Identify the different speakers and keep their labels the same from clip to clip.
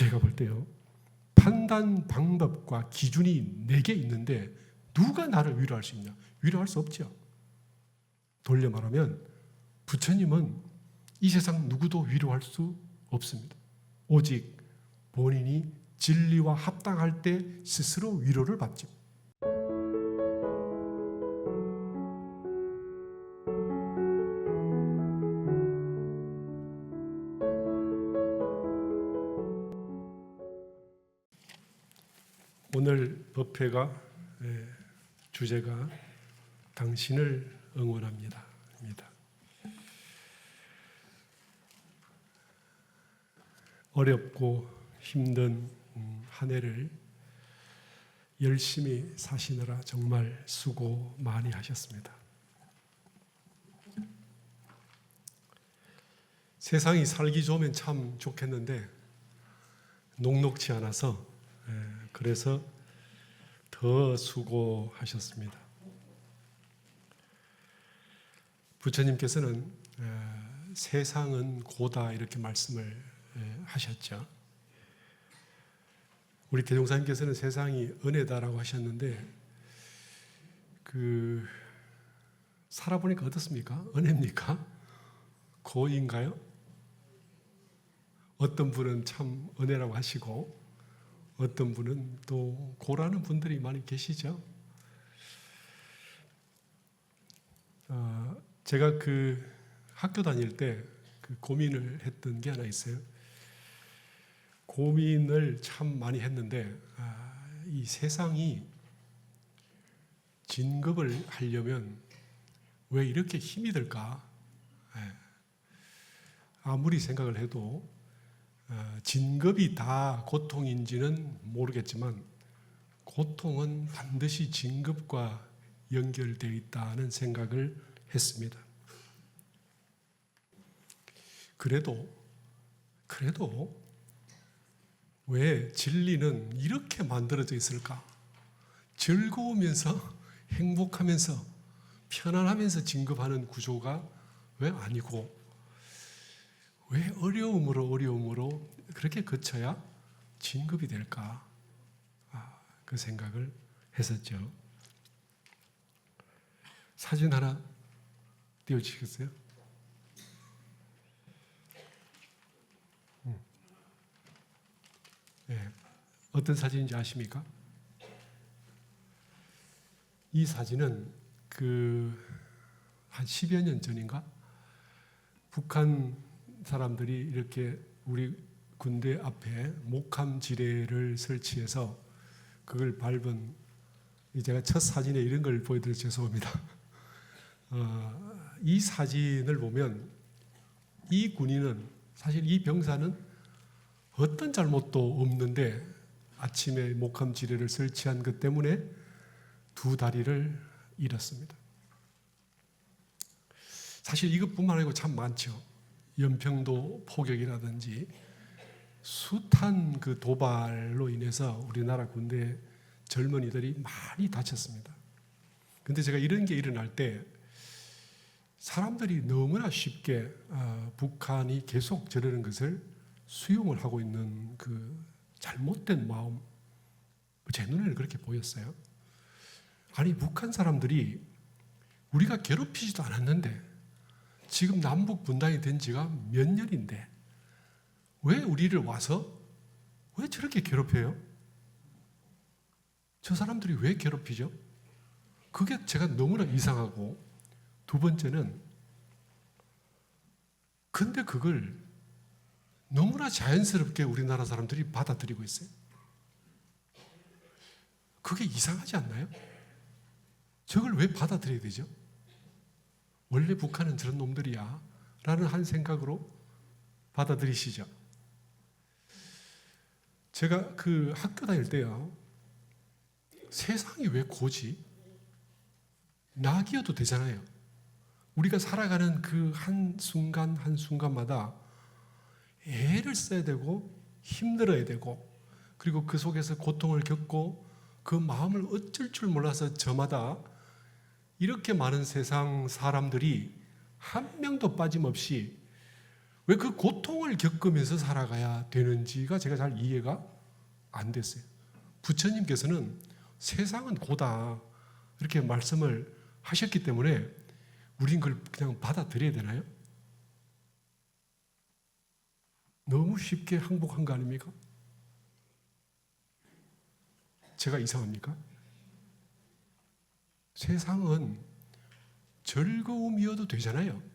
Speaker 1: 제가 볼 때요, 판단 방법과 기준이 4개 있는데 누가 나를 위로할 수 있냐? 위로할 수 없죠. 돌려 말하면 부처님은 이 세상 누구도 위로할 수 없습니다. 오직 본인이 진리와 합당할 때 스스로 위로를 받죠. 오늘 법회가 주제가 당신을 응원합니다. 어렵고 힘든 한 해를 열심히 사시느라 정말 수고 많이 하셨습니다. 세상이 살기 좋으면 참 좋겠는데 녹록지 않아서 그래서 더 수고하셨습니다. 부처님께서는 세상은 고다 이렇게 말씀을 하셨죠. 우리 대종사님께서는 세상이 은혜다라고 하셨는데 살아보니까 어떻습니까? 은혜입니까? 고인가요? 어떤 분은 참 은혜라고 하시고 어떤 분은 또 고라는 분들이 많이 계시죠. 제가 학교 다닐 때 고민을 했던 게 하나 있어요. 고민을 참 많이 했는데 이 세상이 진급을 하려면 왜 이렇게 힘이 들까? 아무리 생각을 해도 진급이 다 고통인지는 모르겠지만 고통은 반드시 진급과 연결되어 있다는 생각을 했습니다. 그래도 왜 진리는 이렇게 만들어져 있을까? 즐거우면서 행복하면서 편안하면서 진급하는 구조가 왜 아니고 왜 어려움으로 그렇게 거쳐야 진급이 될까? 그 생각을 했었죠. 사진 하나 띄워주시겠어요? 네. 어떤 사진인지 아십니까? 이 사진은 한 10여 년 전인가? 북한 사람들이 이렇게 우리 군대 앞에 목함 지뢰를 설치해서 그걸 밟은, 제가 첫 사진에 이런 걸 보여드려서 죄송합니다. 이 사진을 보면 이 군인은, 사실 이 병사는 어떤 잘못도 없는데 아침에 목함 지뢰를 설치한 것 때문에 2 다리를 잃었습니다. 사실 이것뿐만 아니고 참 많죠. 연평도 포격이라든지 숱한 도발로 인해서 우리나라 군대 젊은이들이 많이 다쳤습니다. 그런데 제가 이런 게 일어날 때 사람들이 너무나 쉽게 북한이 계속 저러는 것을 수용을 하고 있는 잘못된 마음, 제 눈에는 그렇게 보였어요. 아니, 북한 사람들이 우리가 괴롭히지도 않았는데 지금 남북 분단이 된 지가 몇 년인데 왜 우리를 와서 왜 저렇게 괴롭혀요? 저 사람들이 왜 괴롭히죠? 그게 제가 너무나 이상하고, 2번째는 근데 그걸 너무나 자연스럽게 우리나라 사람들이 받아들이고 있어요. 그게 이상하지 않나요? 저걸 왜 받아들여야 되죠? 원래 북한은 저런 놈들이야 라는 한 생각으로 받아들이시죠. 제가 학교 다닐 때요, 세상이 왜 고지? 낙이어도 되잖아요. 우리가 살아가는 한순간 한순간마다 애를 써야 되고 힘들어야 되고, 그리고 그 속에서 고통을 겪고 그 마음을 어쩔 줄 몰라서 저마다 이렇게 많은 세상 사람들이 한 명도 빠짐없이 왜 그 고통을 겪으면서 살아가야 되는지가 제가 잘 이해가 안 됐어요. 부처님께서는 세상은 고다 이렇게 말씀을 하셨기 때문에 우린 그걸 그냥 받아들여야 되나요? 너무 쉽게 항복한 거 아닙니까? 제가 이상합니까? 세상은 즐거움이어도 되잖아요.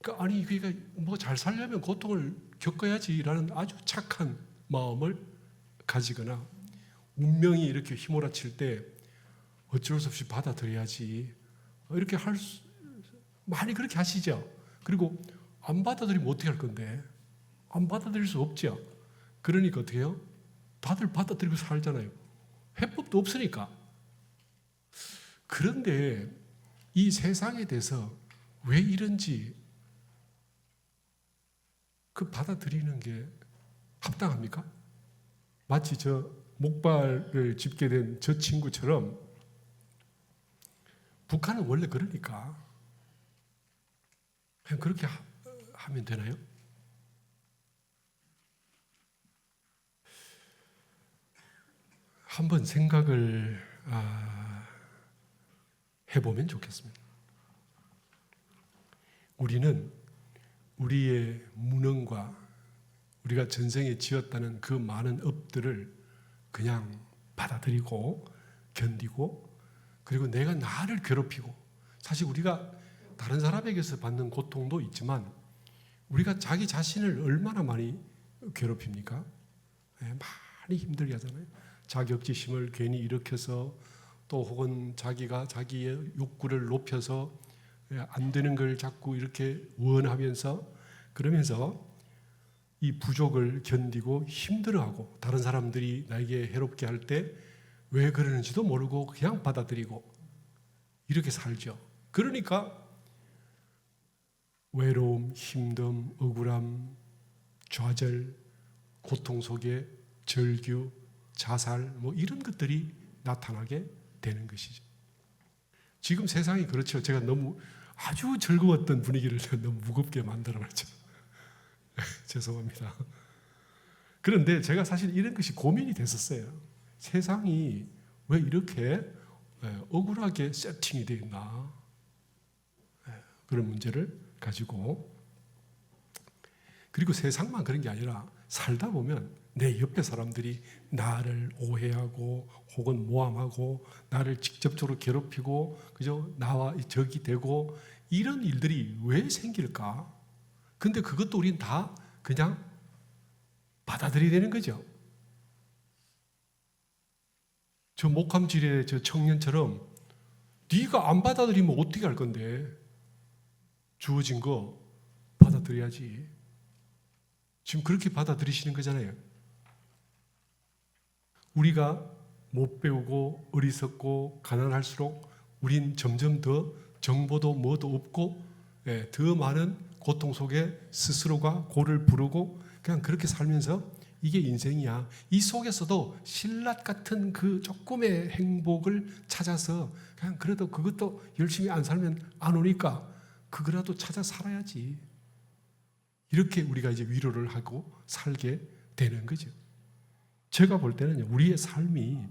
Speaker 1: 그러니까 뭐 잘 살려면 고통을 겪어야지라는 아주 착한 마음을 가지거나 운명이 이렇게 휘몰아칠 때 어쩔 수 없이 받아들여야지 이렇게 많이 그렇게 하시죠. 그리고 안 받아들이면 어떻게 할 건데? 안 받아들일 수 없죠. 그러니까 어떻게 해요? 다들 받아들이고 살잖아요. 해법도 없으니까. 그런데 이 세상에 대해서 왜 이런지 그 받아들이는 게 합당합니까? 마치 저 목발을 짚게 된 저 친구처럼 북한은 원래 그러니까 그냥 그렇게 하면 되나요? 한번 생각을 해보면 좋겠습니다. 우리는 우리의 무능과 우리가 전생에 지었다는 그 많은 업들을 그냥 받아들이고 견디고 그리고 내가 나를 괴롭히고 사실 우리가 다른 사람에게서 받는 고통도 있지만 우리가 자기 자신을 얼마나 많이 괴롭힙니까? 많이 힘들게 하잖아요. 자격지심을 괜히 일으켜서 또 혹은 자기가 자기의 욕구를 높여서 안 되는 걸 자꾸 이렇게 원하면서 그러면서 이 부족을 견디고 힘들어하고 다른 사람들이 나에게 해롭게 할 때 왜 그러는지도 모르고 그냥 받아들이고 이렇게 살죠. 그러니까 외로움, 힘듦, 억울함, 좌절, 고통 속에 절규, 자살 뭐 이런 것들이 나타나게 되는 것이죠. 지금 세상이 그렇죠. 제가 너무 아주 즐거웠던 분위기를 너무 무겁게 만들어놨죠. 죄송합니다. 그런데 제가 사실 이런 것이 고민이 됐었어요. 세상이 왜 이렇게 억울하게 세팅이 되어 있나 그런 문제를 가지고 그리고 세상만 그런 게 아니라 살다 보면 내 옆에 사람들이 나를 오해하고 혹은 모함하고 나를 직접적으로 괴롭히고 그죠? 나와 적이 되고 이런 일들이 왜 생길까? 근데 그것도 우린 다 그냥 받아들여야 되는 거죠. 저 목함질의 저 청년처럼 네가 안 받아들이면 어떻게 할 건데? 주어진 거 받아들여야지. 지금 그렇게 받아들이시는 거잖아요. 우리가 못 배우고 어리석고 가난할수록 우린 점점 더 정보도 뭐도 없고 더 많은 고통 속에 스스로가 고를 부르고 그냥 그렇게 살면서 이게 인생이야. 이 속에서도 신라 같은 그 조금의 행복을 찾아서 그냥 그래도 그것도 열심히 안 살면 안 오니까 그거라도 찾아 살아야지. 이렇게 우리가 이제 위로를 하고 살게 되는 거죠. 제가 볼 때는 우리의 삶이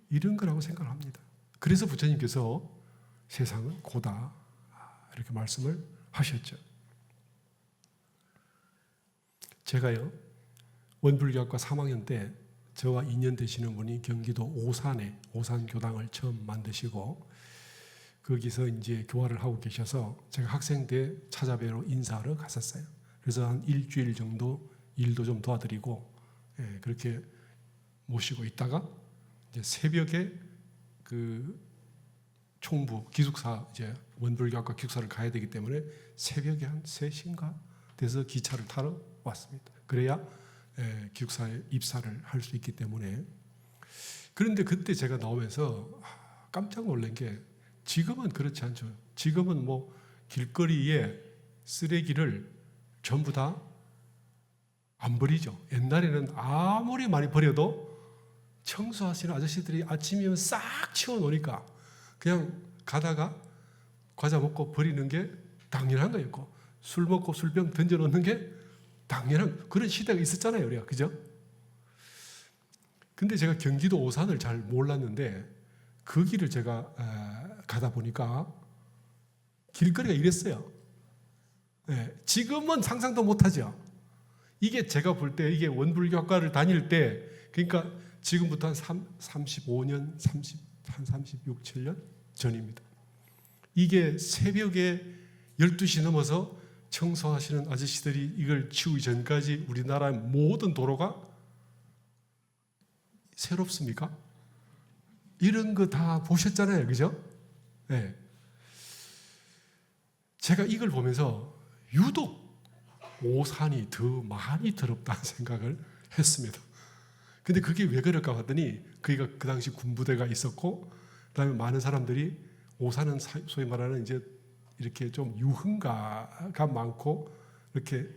Speaker 1: 이런 거라고 생각을 합니다. 그래서 부처님께서 세상은 고다 이렇게 말씀을 하셨죠. 제가요 원불교학과 3학년 때 저와 인연 되시는 분이 경기도 오산에 오산교당을 처음 만드시고 거기서 이제 교화를 하고 계셔서 제가 학생 때 찾아뵈러 인사하러 갔었어요. 그래서 한 일주일 정도 일도 좀 도와드리고 그렇게 모시고 있다가 이제 새벽에 그 총부 기숙사 이제 원불교학과 기숙사를 가야 되기 때문에 새벽에 한 3시인가 돼서 기차를 타러 왔습니다. 그래야 기숙사에 입사를 할 수 있기 때문에. 그런데 그때 제가 나오면서 깜짝 놀란 게 지금은 그렇지 않죠. 지금은 뭐 길거리에 쓰레기를 전부 다 안 버리죠. 옛날에는 아무리 많이 버려도 청소하시는 아저씨들이 아침이면 싹 치워놓으니까 그냥 가다가 과자 먹고 버리는 게 당연한 거였고, 술 먹고 술병 던져놓는 게 당연한 그런 시대가 있었잖아요, 우리가. 그죠? 근데 제가 경기도 오산을 잘 몰랐는데 그 길을 제가 가다 보니까 길거리가 이랬어요. 지금은 상상도 못하죠. 이게 제가 볼 때 이게 원불교학과를 다닐 때, 그러니까 지금부터 한 35년, 36, 7년 전입니다. 이게 새벽에 12시 넘어서 청소하시는 아저씨들이 이걸 치우기 전까지 우리나라의 모든 도로가 새롭습니까? 이런 거 다 보셨잖아요, 그죠? 네. 제가 이걸 보면서 유독 오산이 더 많이 더럽다는 생각을 했습니다. 근데 그게 왜 그럴까 봤더니 거기가 그 당시 군부대가 있었고, 그다음에 많은 사람들이 오산은 소위 말하는 이제 이렇게 좀 유흥가가 많고 이렇게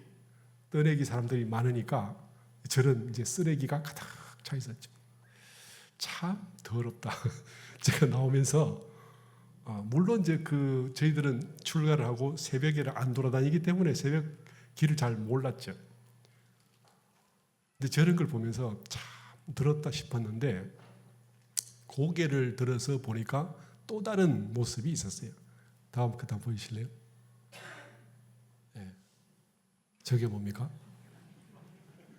Speaker 1: 떠내기 사람들이 많으니까 저런 이제 쓰레기가 가득 차 있었죠. 참 더럽다. 제가 나오면서 물론 이제 저희들은 출가를 하고 새벽에를 안 돌아다니기 때문에 새벽 길을 잘 몰랐죠. 근데 저런 걸 보면서 참 더럽다 싶었는데 고개를 들어서 보니까 또 다른 모습이 있었어요. 다음 보이실래요? 네. 저게 뭡니까?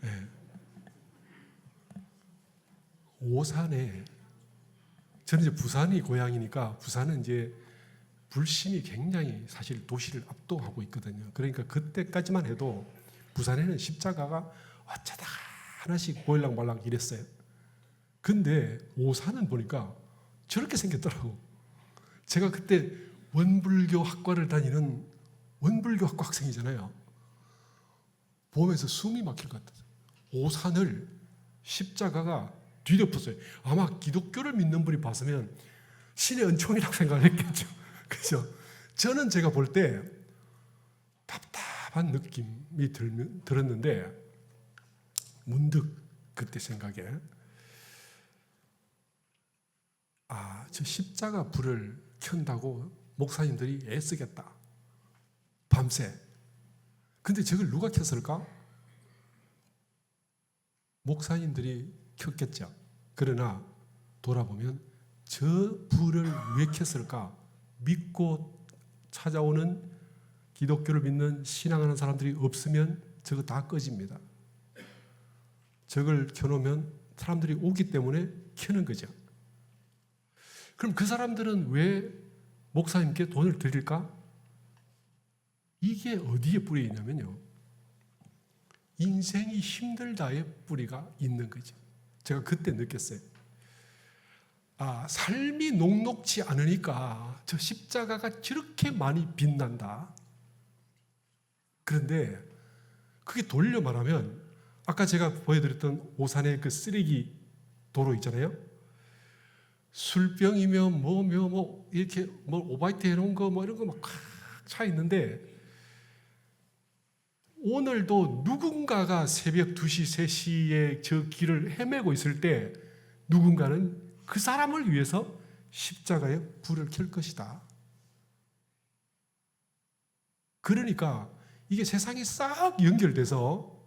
Speaker 1: 네. 오산에, 저는 이제 부산이 고향이니까 부산은 이제 불신이 굉장히 사실 도시를 압도하고 있거든요. 그러니까 그때까지만 해도 부산에는 십자가가 어쩌다가 하나씩 보일랑말랑 이랬어요. 근데 오산은 보니까 저렇게 생겼더라고. 제가 그때 원불교 학과를 다니는 원불교 학과 학생이잖아요. 보면서 숨이 막힐 것 같았어요. 오산을 십자가가 뒤덮었어요. 아마 기독교를 믿는 분이 봤으면 신의 은총이라고 생각을 했겠죠. 그죠? 저는 제가 볼 때 답답한 느낌이 들었는데 문득 그때 생각에 저 십자가 불을 켠다고 목사님들이 애쓰겠다. 밤새. 근데 저걸 누가 켰을까? 목사님들이 켰겠죠. 그러나 돌아보면 저 불을 왜 켰을까? 믿고 찾아오는 기독교를 믿는 신앙하는 사람들이 없으면 저거 다 꺼집니다. 저걸 켜놓으면 사람들이 오기 때문에 켜는 거죠. 그럼 그 사람들은 왜 목사님께 돈을 드릴까? 이게 어디에 뿌리 있냐면요, 인생이 힘들다의 뿌리가 있는 거죠. 제가 그때 느꼈어요. 삶이 녹록지 않으니까 저 십자가가 저렇게 많이 빛난다. 그런데 그게 돌려 말하면 아까 제가 보여드렸던 오산의 그 쓰레기 도로 있잖아요. 술병이며 뭐며 이렇게 오바이트 해놓은 거 이런 거 막 차 있는데, 오늘도 누군가가 새벽 2시, 3시에 저 길을 헤매고 있을 때 누군가는 그 사람을 위해서 십자가에 불을 켤 것이다. 그러니까 이게 세상이 싹 연결돼서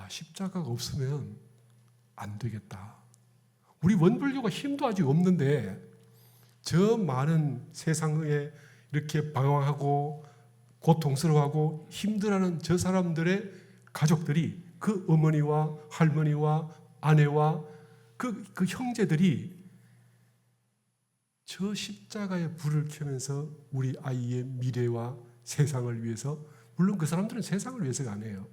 Speaker 1: 십자가가 없으면 안 되겠다. 우리 원불교가 힘도 아직 없는데 저 많은 세상에 이렇게 방황하고 고통스러워하고 힘들어하는 저 사람들의 가족들이, 그 어머니와 할머니와 아내와 그 형제들이 저 십자가에 불을 켜면서 우리 아이의 미래와 세상을 위해서, 물론 그 사람들은 세상을 위해서가 아니에요.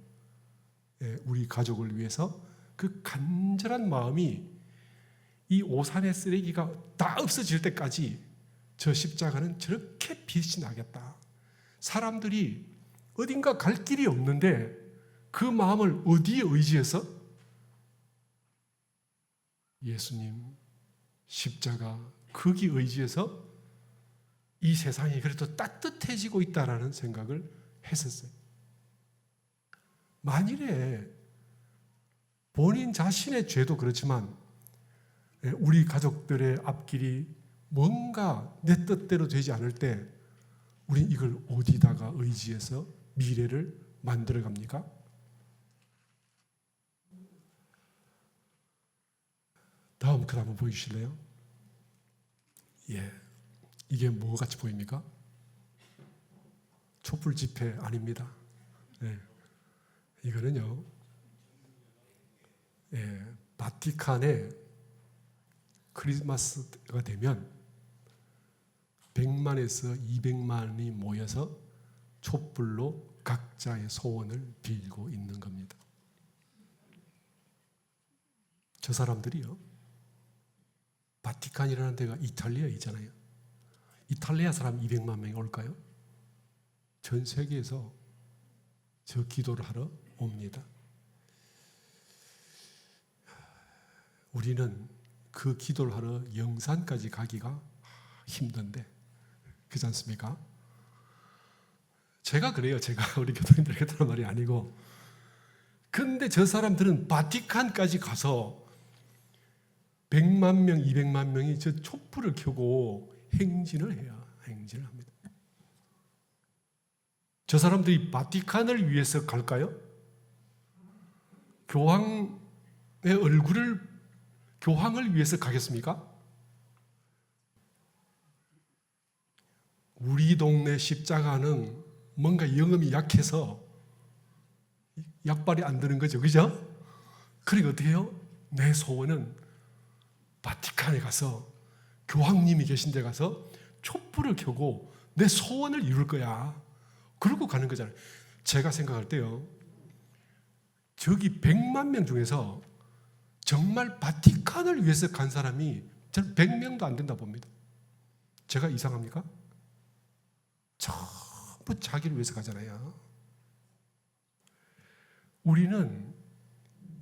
Speaker 1: 우리 가족을 위해서 그 간절한 마음이 이 오산의 쓰레기가 다 없어질 때까지 저 십자가는 저렇게 빛이 나겠다. 사람들이 어딘가 갈 길이 없는데 그 마음을 어디에 의지해서? 예수님 십자가, 거기 의지해서 이 세상이 그래도 따뜻해지고 있다라는 생각을 했었어요. 만일에 본인 자신의 죄도 그렇지만 우리 가족들의 앞길이 뭔가 내 뜻대로 되지 않을 때 우린 이걸 어디다가 의지해서 미래를 만들어 갑니까? 다음 글 한번 보여주실래요? 예, 이게 뭐 같이 보입니까? 촛불 집회 아닙니다. 예, 이거는요, 예, 바티칸에 크리스마스가 되면 100만에서 200만이 모여서 촛불로 각자의 소원을 빌고 있는 겁니다. 저 사람들이요, 바티칸이라는 데가 이탈리아에 있잖아요. 이탈리아 사람 200만 명이 올까요? 전 세계에서 저 기도를 하러 옵니다. 우리는 그 기도를 하러 영산까지 가기가 힘든데, 그렇지 않습니까? 제가 그래요. 제가 우리 교도님들 그랬다는 말이 아니고. 근데 저 사람들은 바티칸까지 가서 100만 명, 200만 명이 저 촛불을 켜고 행진을 해요. 행진을 합니다. 저 사람들이 바티칸을 위해서 갈까요? 교황의 교황을 위해서 가겠습니까? 우리 동네 십자가는 뭔가 영음이 약해서 약발이 안 드는 거죠. 그죠? 그러니까 어떻게 해요? 내 소원은 바티칸에 가서 교황님이 계신 데 가서 촛불을 켜고 내 소원을 이룰 거야. 그러고 가는 거잖아요. 제가 생각할 때요, 저기 100만 명 중에서 정말 바티칸을 위해서 간 사람이 저는 100명도 안 된다 봅니다. 제가 이상합니까? 전부 자기를 위해서 가잖아요. 우리는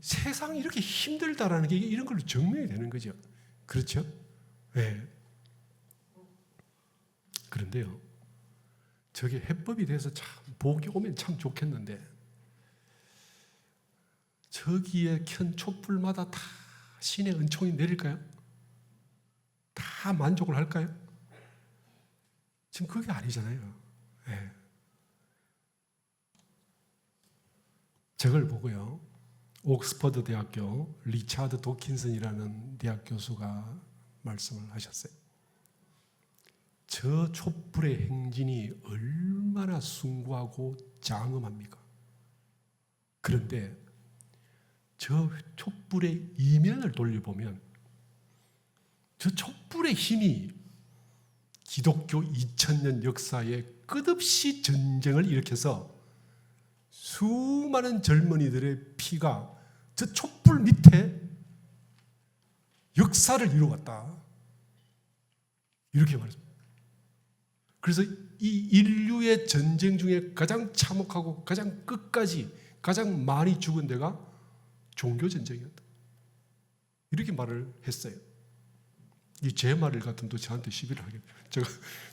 Speaker 1: 세상이 이렇게 힘들다라는 게 이런 걸로 증명이 되는 거죠. 그렇죠? 네. 그런데요, 저게 해법이 돼서 참 복이 오면 참 좋겠는데, 저기에 켠 촛불마다 다 신의 은총이 내릴까요? 다 만족을 할까요? 지금 그게 아니잖아요. 네. 저걸 보고요, 옥스퍼드 대학교 리차드 도킨슨이라는 대학 교수가 말씀을 하셨어요. 저 촛불의 행진이 얼마나 숭고하고 장엄합니까? 그런데 저 촛불의 이면을 돌려보면 저 촛불의 힘이 기독교 2000년 역사에 끝없이 전쟁을 일으켜서 수많은 젊은이들의 피가 저 촛불 밑에 역사를 이루었다. 이렇게 말했습니다. 그래서 이 인류의 전쟁 중에 가장 참혹하고 가장 끝까지 가장 많이 죽은 데가 종교전쟁이었다. 이렇게 말을 했어요. 이 제 말을 같으면 또 저한테 시비를 하게. 제가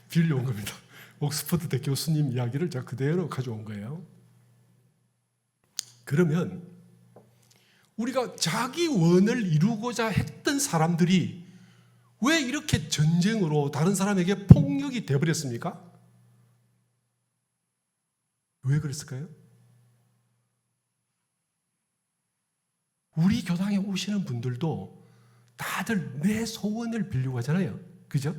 Speaker 1: 빌려온 겁니다. 옥스퍼드 대 교수님 이야기를 제가 그대로 가져온 거예요. 그러면 우리가 자기 원을 이루고자 했던 사람들이 왜 이렇게 전쟁으로 다른 사람에게 폭력이 되어버렸습니까? 왜 그랬을까요? 우리 교당에 오시는 분들도 다들 내 소원을 빌려고 하잖아요. 그죠?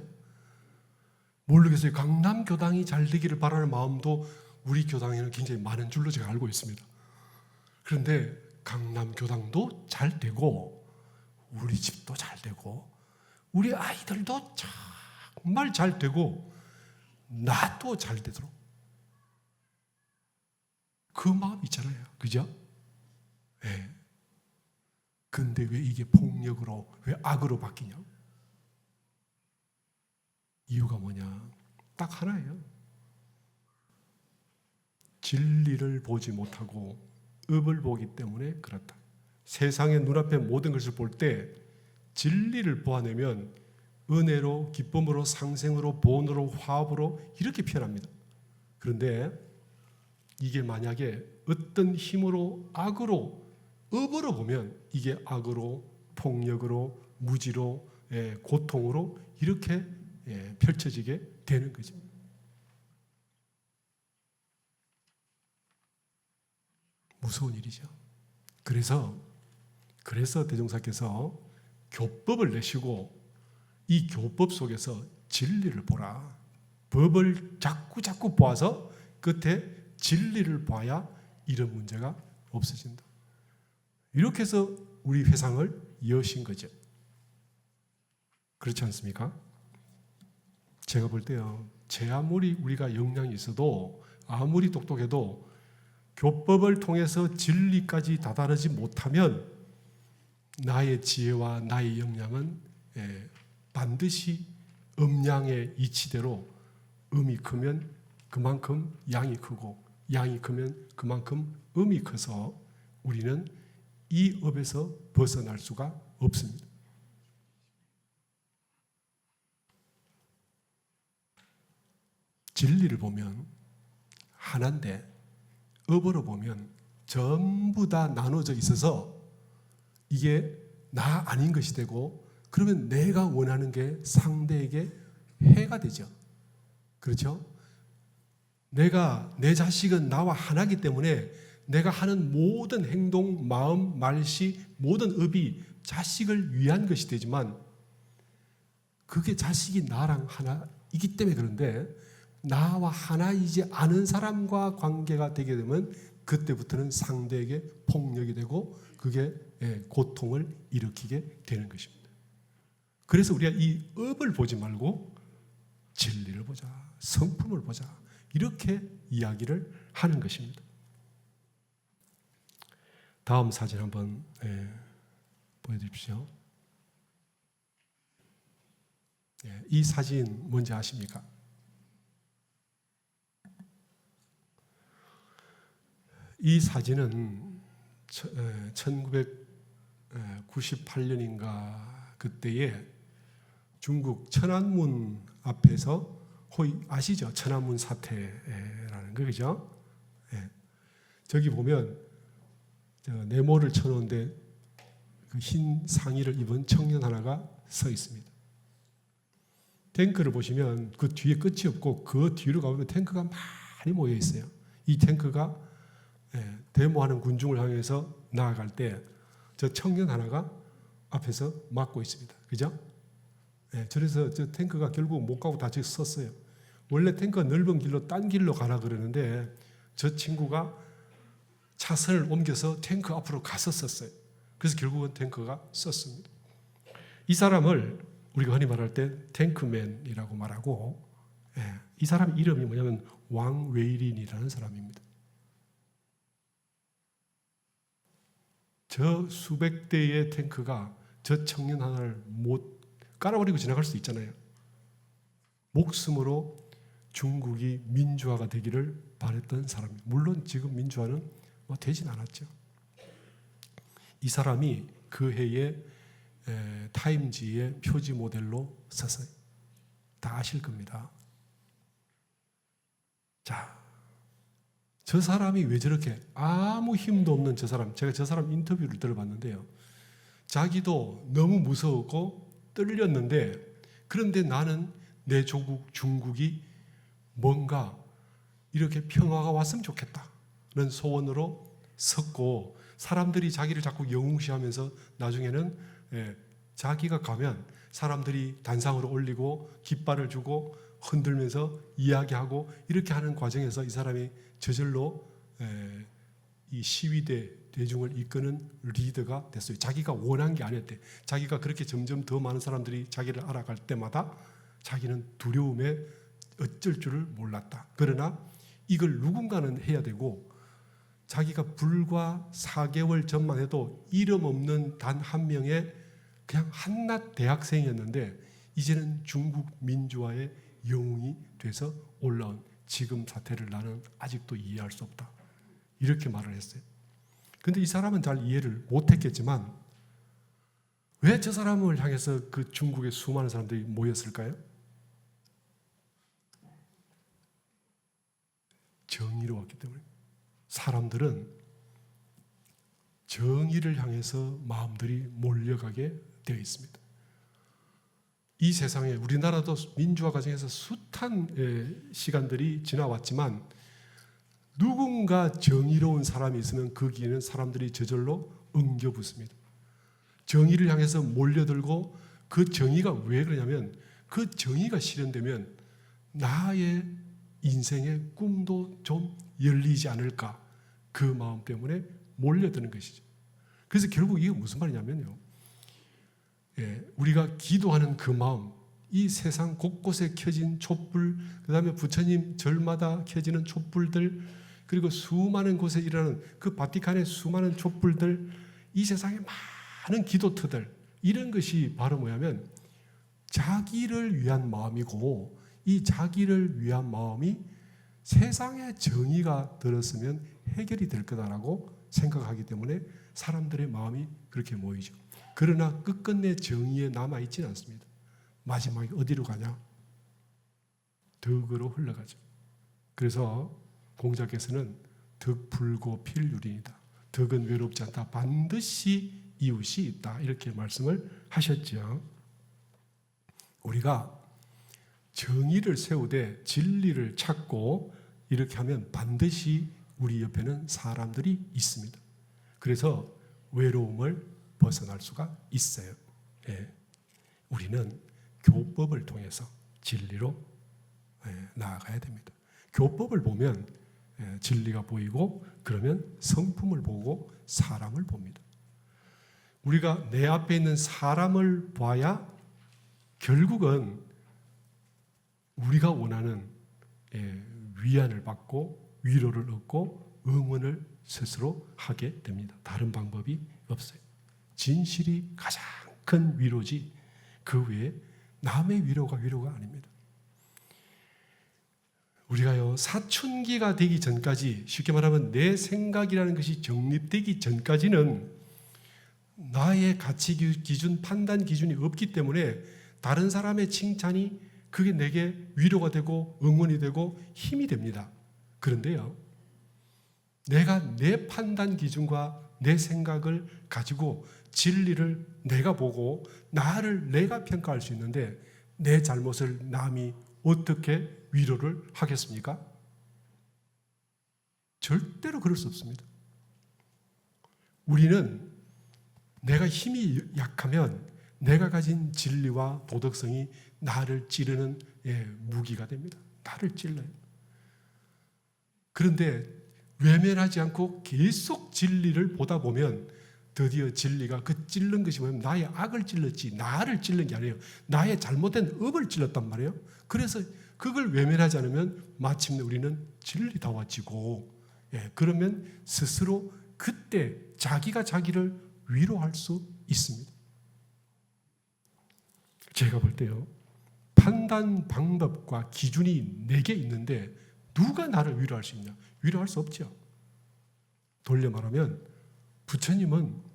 Speaker 1: 모르겠어요. 강남 교당이 잘 되기를 바라는 마음도 우리 교당에는 굉장히 많은 줄로 제가 알고 있습니다. 그런데 강남 교당도 잘 되고 우리 집도 잘 되고 우리 아이들도 정말 잘 되고 나도 잘 되도록 그 마음 있잖아요. 그죠? 네. 근데 왜 이게 폭력으로, 왜 악으로 바뀌냐? 이유가 뭐냐? 딱 하나예요. 진리를 보지 못하고 업을 보기 때문에 그렇다. 세상의 눈앞에 모든 것을 볼 때 진리를 보아내면 은혜로, 기쁨으로, 상생으로, 본으로, 화합으로 이렇게 표현합니다. 그런데 이게 만약에 어떤 힘으로, 악으로, 업으로 보면 이게 악으로, 폭력으로, 무지로, 고통으로 이렇게 펼쳐지게 되는 거죠. 무서운 일이죠. 그래서 대종사께서 교법을 내시고 이 교법 속에서 진리를 보라. 법을 자꾸 보아서 끝에 진리를 봐야 이런 문제가 없어진다. 이렇게 해서 우리 회상을 여신 거죠. 그렇지 않습니까? 제가 볼 때요, 제 아무리 우리가 역량이 있어도 아무리 똑똑해도 교법을 통해서 진리까지 다다르지 못하면 나의 지혜와 나의 역량은 반드시 음양의 이치대로 음이 크면 그만큼 양이 크고 양이 크면 그만큼 음이 커서 우리는 이 업에서 벗어날 수가 없습니다. 진리를 보면 하나인데 업으로 보면 전부 다 나눠져 있어서 이게 나 아닌 것이 되고 그러면 내가 원하는 게 상대에게 해가 되죠. 그렇죠? 내 자식은 나와 하나이기 때문에 내가 하는 모든 행동, 마음, 말시, 모든 업이 자식을 위한 것이 되지만 그게 자식이 나랑 하나이기 때문에 그런데 나와 하나이지 않은 사람과 관계가 되게 되면 그때부터는 상대에게 폭력이 되고 그게 고통을 일으키게 되는 것입니다. 그래서 우리가 이 업을 보지 말고 진리를 보자, 성품을 보자 이렇게 이야기를 하는 것입니다. 다음 사진 한번 보여드립시오. 이 사진 뭔지 아십니까? 이 사진은 1998년인가 그때에 중국 천안문 앞에서 아시죠? 천안문 사태라는 거 그죠? 저기 보면 네모를 쳐놓은데 그 흰 상의를 입은 청년 하나가 서 있습니다. 탱크를 보시면 그 뒤에 끝이 없고 그 뒤로 가보면 탱크가 많이 모여 있어요. 이 탱크가 데모하는 군중을 향해서 나아갈 때 저 청년 하나가 앞에서 막고 있습니다. 그죠? 그래서 저 탱크가 결국 못 가고 다 저기 섰어요. 원래 탱크가 넓은 길로 딴 길로 가라 그러는데 저 친구가 차선을 옮겨서 탱크 앞으로 갔었어요. 그래서 결국은 탱크가 섰습니다. 이 사람을 우리가 흔히 말할 때 탱크맨이라고 말하고 이 사람 이름이 뭐냐면 왕웨이린이라는 사람입니다. 저 수백 대의 탱크가 저 청년 하나를 못 깔아버리고 지나갈 수 있잖아요. 목숨으로 중국이 민주화가 되기를 바랬던 사람입니다. 물론 지금 민주화는 되진 않았죠. 이 사람이 그 해에 타임지의 표지 모델로 섰어요. 다 아실 겁니다. 자, 저 사람이 왜 저렇게 아무 힘도 없는 저 사람, 제가 저 사람 인터뷰를 들어봤는데요. 자기도 너무 무서웠고 떨렸는데 그런데 나는 내 조국 중국이 뭔가 이렇게 평화가 왔으면 좋겠다는 소원으로 섰고 사람들이 자기를 자꾸 영웅시하면서 나중에는 자기가 가면 사람들이 단상으로 올리고 깃발을 주고 흔들면서 이야기하고 이렇게 하는 과정에서 이 사람이 저절로 이 시위대 대중을 이끄는 리더가 됐어요. 자기가 원한 게 아니었대. 자기가 그렇게 점점 더 많은 사람들이 자기를 알아갈 때마다 자기는 두려움에 어쩔 줄을 몰랐다. 그러나 이걸 누군가는 해야 되고 자기가 불과 4개월 전만 해도 이름 없는 단 한 명의 그냥 한낱 대학생이었는데 이제는 중국 민주화의 영웅이 돼서 올라온 지금 사태를 나는 아직도 이해할 수 없다. 이렇게 말을 했어요. 그런데 이 사람은 잘 이해를 못했겠지만 왜 저 사람을 향해서 그 중국의 수많은 사람들이 모였을까요? 정의로웠기 때문에. 사람들은 정의를 향해서 마음들이 몰려가게 되어 있습니다. 이 세상에 우리나라도 민주화 과정에서 숱한 시간들이 지나왔지만 누군가 정의로운 사람이 있으면 거기에는 사람들이 저절로 엉겨붙습니다. 정의를 향해서 몰려들고 그 정의가 왜 그러냐면 그 정의가 실현되면 나의 인생의 꿈도 좀 열리지 않을까 그 마음 때문에 몰려드는 것이죠. 그래서 결국 이게 무슨 말이냐면요. 우리가 기도하는 그 마음, 이 세상 곳곳에 켜진 촛불, 그 다음에 부처님 절마다 켜지는 촛불들, 그리고 수많은 곳에 일어나는 그 바티칸의 수많은 촛불들, 이 세상에 많은 기도터들, 이런 것이 바로 뭐냐면 자기를 위한 마음이고, 이 자기를 위한 마음이 세상에 정의가 들었으면 해결이 될 거다라고 생각하기 때문에 사람들의 마음이 그렇게 모이죠. 그러나 끝끝내 정의에 남아있지는 않습니다. 마지막에 어디로 가냐? 덕으로 흘러가죠. 그래서 공자께서는 덕불고 필유린이다. 덕은 외롭지 않다. 반드시 이웃이 있다. 이렇게 말씀을 하셨죠. 우리가 정의를 세우되 진리를 찾고 이렇게 하면 반드시 우리 옆에는 사람들이 있습니다. 그래서 외로움을 벗어날 수가 있어요. 우리는 교법을 통해서 진리로 나아가야 됩니다. 교법을 보면 진리가 보이고 그러면 성품을 보고 사람을 봅니다. 우리가 내 앞에 있는 사람을 봐야 결국은 우리가 원하는 위안을 받고 위로를 얻고 응원을 스스로 하게 됩니다. 다른 방법이 없어요. 진실이 가장 큰 위로지 그 외에 남의 위로가 아닙니다. 우리가요 사춘기가 되기 전까지, 쉽게 말하면 내 생각이라는 것이 정립되기 전까지는 나의 가치 기준, 판단 기준이 없기 때문에 다른 사람의 칭찬이 그게 내게 위로가 되고 응원이 되고 힘이 됩니다. 그런데요, 내가 내 판단 기준과 내 생각을 가지고 진리를 내가 보고 나를 내가 평가할 수 있는데 내 잘못을 남이 어떻게 위로를 하겠습니까? 절대로 그럴 수 없습니다. 우리는 내가 힘이 약하면 내가 가진 진리와 도덕성이 나를 찌르는 무기가 됩니다. 나를 찔러요. 그런데 외면하지 않고 계속 진리를 보다 보면 드디어 진리가 그 찔른 것이 뭐냐면 나의 악을 찔렀지 나를 찔른 게 아니에요. 나의 잘못된 업을 찔렀단 말이에요. 그래서 그걸 외면하지 않으면 마침내 우리는 진리다워지고 그러면 스스로 그때 자기가 자기를 위로할 수 있습니다. 제가 볼 때요, 판단 방법과 기준이 내게 있는데 누가 나를 위로할 수 있냐? 위로할 수 없죠. 돌려 말하면 부처님은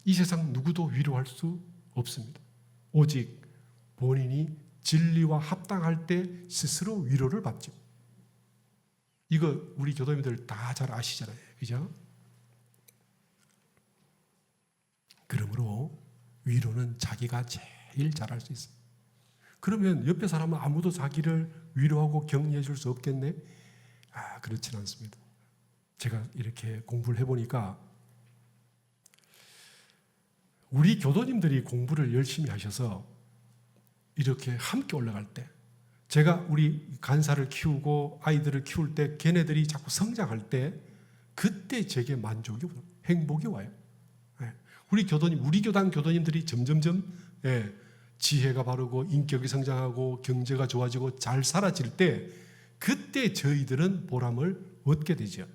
Speaker 1: 이 세상 누구도 위로할 수 없습니다. 오직 본인이 진리와 합당할 때 스스로 위로를 받죠. 이거 우리 교도님들 다 잘 아시잖아요. 그죠? 그러므로 위로는 자기가 제일 잘할 수 있어요. 그러면 옆에 사람은 아무도 자기를 위로하고 격려해 줄 수 없겠네? 그렇지는 않습니다. 제가 이렇게 공부를 해보니까 우리 교도님들이 공부를 열심히 하셔서 이렇게 함께 올라갈 때, 제가 우리 간사를 키우고 아이들을 키울 때 걔네들이 자꾸 성장할 때 그때 제게 만족이, 행복이 와요. 우리 교도님, 우리 교단 교도님들이 점점점 지혜가 바르고 인격이 성장하고 경제가 좋아지고 잘 살아질 때 그때 저희들은 보람을 얻게 되죠.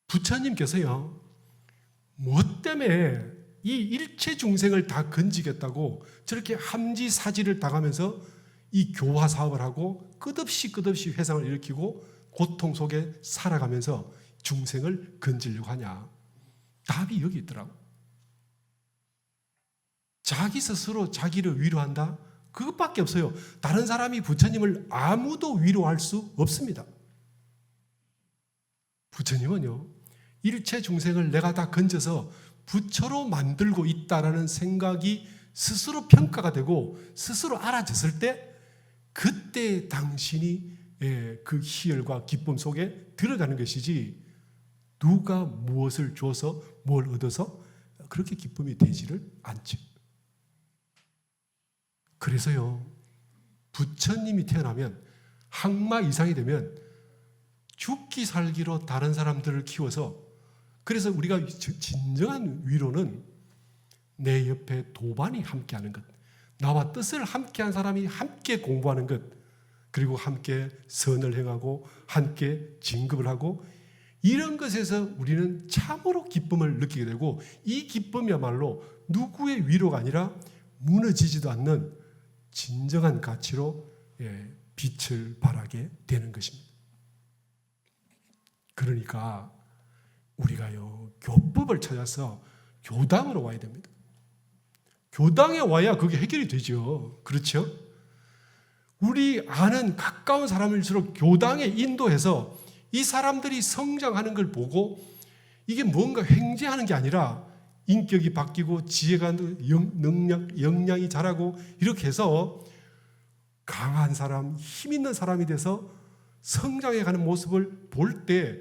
Speaker 1: 부처님께서요, 뭐 때문에 이 일체 중생을 다 건지겠다고 저렇게 함지사지를 당하면서 이 교화 사업을 하고 끝없이 회상을 일으키고 고통 속에 살아가면서 중생을 건지려고 하냐? 답이 여기 있더라고. 자기 스스로 자기를 위로한다? 그것밖에 없어요. 다른 사람이 부처님을 아무도 위로할 수 없습니다. 부처님은요, 일체 중생을 내가 다 건져서 부처로 만들고 있다라는 생각이 스스로 평가가 되고 스스로 알아졌을 때 그때 당신이 그 희열과 기쁨 속에 들어가는 것이지 누가 무엇을 줘서 뭘 얻어서 그렇게 기쁨이 되지를 않죠. 그래서요, 부처님이 태어나면 항마 이상이 되면 죽기 살기로 다른 사람들을 키워서, 그래서 우리가 진정한 위로는 내 옆에 도반이 함께하는 것, 나와 뜻을 함께한 사람이 함께 공부하는 것, 그리고 함께 선을 행하고 함께 진급을 하고, 이런 것에서 우리는 참으로 기쁨을 느끼게 되고, 이 기쁨이야말로 누구의 위로가 아니라 무너지지도 않는 진정한 가치로 빛을 발하게 되는 것입니다. 그러니까 우리가요, 교법을 찾아서 교당으로 와야 됩니다. 교당에 와야 그게 해결이 되죠. 그렇죠? 우리 아는 가까운 사람일수록 교당에 인도해서 이 사람들이 성장하는 걸 보고 이게 뭔가 횡재하는 게 아니라 인격이 바뀌고 지혜가 역량이 자라고 이렇게 해서 강한 사람, 힘 있는 사람이 돼서 성장해가는 모습을 볼 때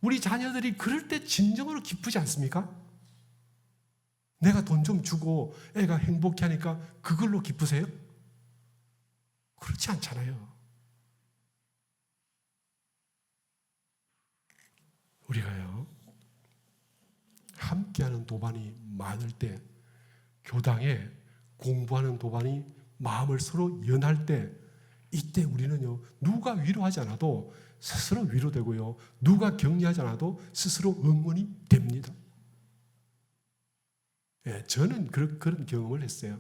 Speaker 1: 우리 자녀들이 그럴 때 진정으로 기쁘지 않습니까? 내가 돈 좀 주고 애가 행복해하니까 그걸로 기쁘세요? 그렇지 않잖아요. 우리가요, 함께하는 도반이 많을 때, 교당에 공부하는 도반이 마음을 서로 연할 때, 이때 우리는요, 누가 위로하지 않아도 스스로 위로되고요, 누가 격려하지 않아도 스스로 응원이 됩니다. 저는 그런 경험을 했어요.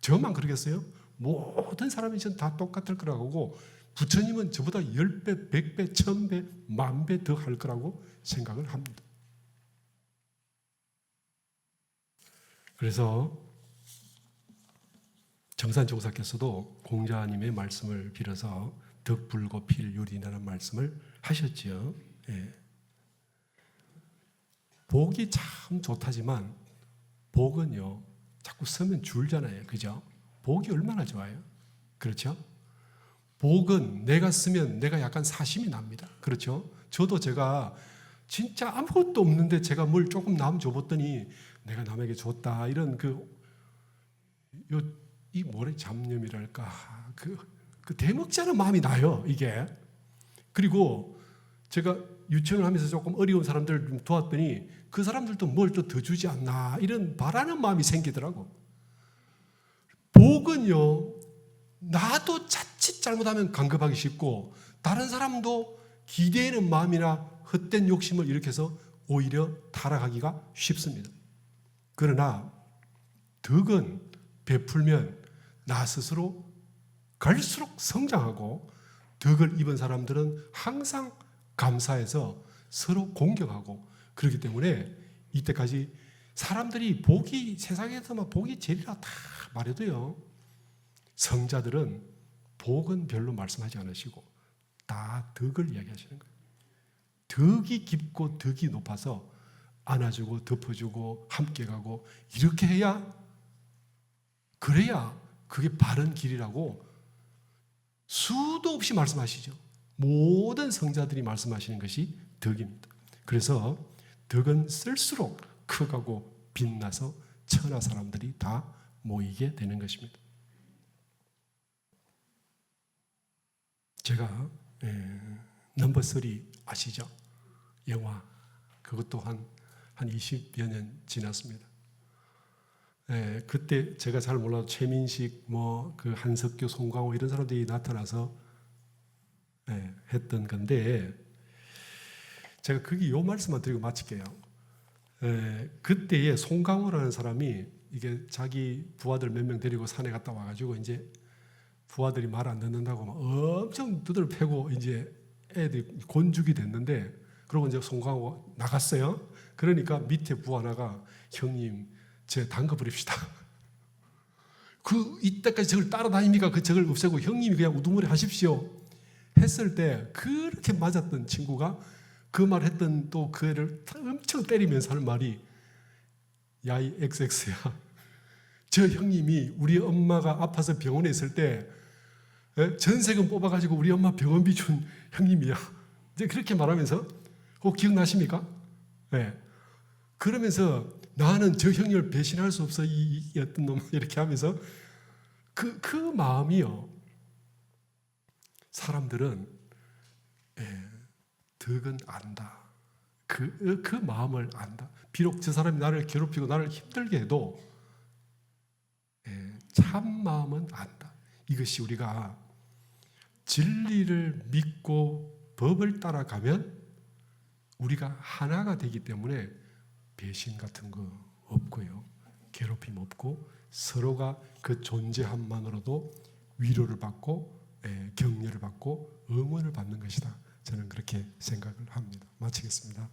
Speaker 1: 저만 그러겠어요? 모든 사람이 전 다 똑같을 거라고, 부처님은 저보다 10배, 100배, 1000배, 10,000배 더 할 거라고 생각을 합니다. 그래서 정산종사께서도 공자님의 말씀을 빌어서 덕불고 필유리라는 말씀을 하셨지요. 복이 참 좋다지만 복은요, 자꾸 쓰면 줄잖아요. 그죠? 복이 얼마나 좋아요? 그렇죠? 복은 내가 쓰면 내가 약간 사심이 납니다. 그렇죠? 저도 제가 진짜 아무것도 없는데 제가 뭘 조금 남 줘봤더니 내가 남에게 줬다, 이런 이 뭐래, 잡념이랄까, 그 대먹지 않은 마음이 나요, 이게. 그리고 제가 유치원을 하면서 조금 어려운 사람들을 좀 도왔더니 그 사람들도 뭘 또 더 주지 않나, 이런 바라는 마음이 생기더라고. 복은요, 나도 자칫 잘못하면 간섭하기 쉽고 다른 사람도 기대는 마음이나 헛된 욕심을 일으켜서 오히려 타락하기가 쉽습니다. 그러나 덕은 베풀면 나 스스로 갈수록 성장하고, 덕을 입은 사람들은 항상 감사해서 서로 공경하고, 그렇기 때문에 이때까지 사람들이 복이, 세상에서만 복이 제일이라 다 말해도요, 성자들은 복은 별로 말씀하지 않으시고 다 덕을 이야기하시는 거예요. 덕이 깊고 덕이 높아서 안아주고 덮어주고 함께 가고, 이렇게 해야, 그래야 그게 바른 길이라고 수도 없이 말씀하시죠. 모든 성자들이 말씀하시는 것이 덕입니다. 그래서 덕은 쓸수록 커가고 빛나서 천하 사람들이 다 모이게 되는 것입니다. 제가 넘버 3 아시죠? 영화. 그것도 한 20여 년 지났습니다. 그때 제가 잘 몰라도 최민식, 그 한석규, 송강호 이런 사람들이 나타나서 했던 건데, 제가 거기 요 말씀만 드리고 마칠게요. 그때에 송강호라는 사람이 이게 자기 부하들 몇 명 데리고 산에 갔다 와가지고 이제 부하들이 말 안 듣는다고 막 엄청 두들 패고 이제 애들이 곤죽이 됐는데, 그러고 이제 송강호가 나갔어요. 그러니까 밑에 부하 하나가, 형님, 제 당겨버립시다. 이때까지 저걸 따라다닙니까? 저걸 없애고 형님이 그냥 우두머리 하십시오. 했을 때 그렇게 맞았던 친구가 그 말 했던 또 그 애를 엄청 때리면서 하는 말이, 야, 이 XX야. 저 형님이 우리 엄마가 아파서 병원에 있을 때 전세금 뽑아가지고 우리 엄마 병원비 준 형님이야. 이제 그렇게 말하면서 혹 기억나십니까? 네. 그러면서 나는 저 형님을 배신할 수 없어 이 어떤 놈 이렇게 하면서 그 마음이요. 사람들은 덕은 안다. 그 마음을 안다. 비록 저 사람이 나를 괴롭히고 나를 힘들게 해도 참 마음은 안다. 이것이 우리가 진리를 믿고 법을 따라가면 우리가 하나가 되기 때문에 배신 같은 거 없고요. 괴롭힘 없고 서로가 그 존재함만으로도 위로를 받고 격려를 받고 응원을 받는 것이다. 저는 그렇게 생각을 합니다. 마치겠습니다.